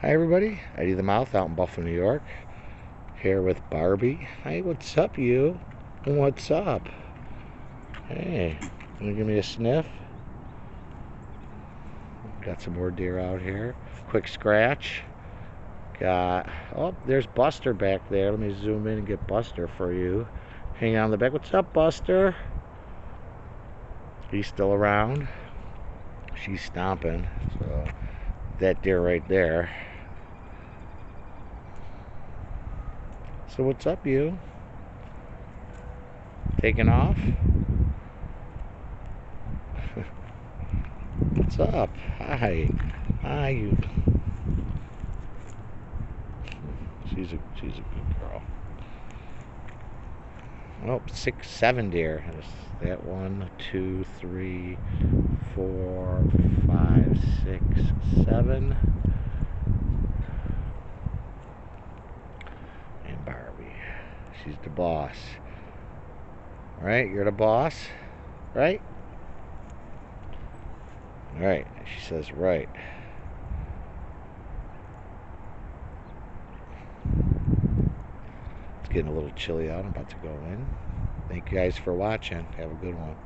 Hi everybody, Eddie the Mouth out in Buffalo, New York. Here with Barbie. Hey, what's up you? What's up? Hey, you give me a sniff? Got some more deer out here. Quick scratch. Oh, there's Buster back there. Let me zoom in and get Buster for you. Hang on the back. What's up, Buster? He's still around. She's stomping. So that deer right there. So what's up, you? Taking off? What's up? Hi. Hi, you. She's a good girl. Oh, 6, 7 deer. There's that 1, 2, 3, 4, 5, 6, 7. And Barbie. She's the boss. Right? You're the boss? Right? Right. She says right. It's getting a little chilly out. I'm about to go in. Thank you guys for watching. Have a good one.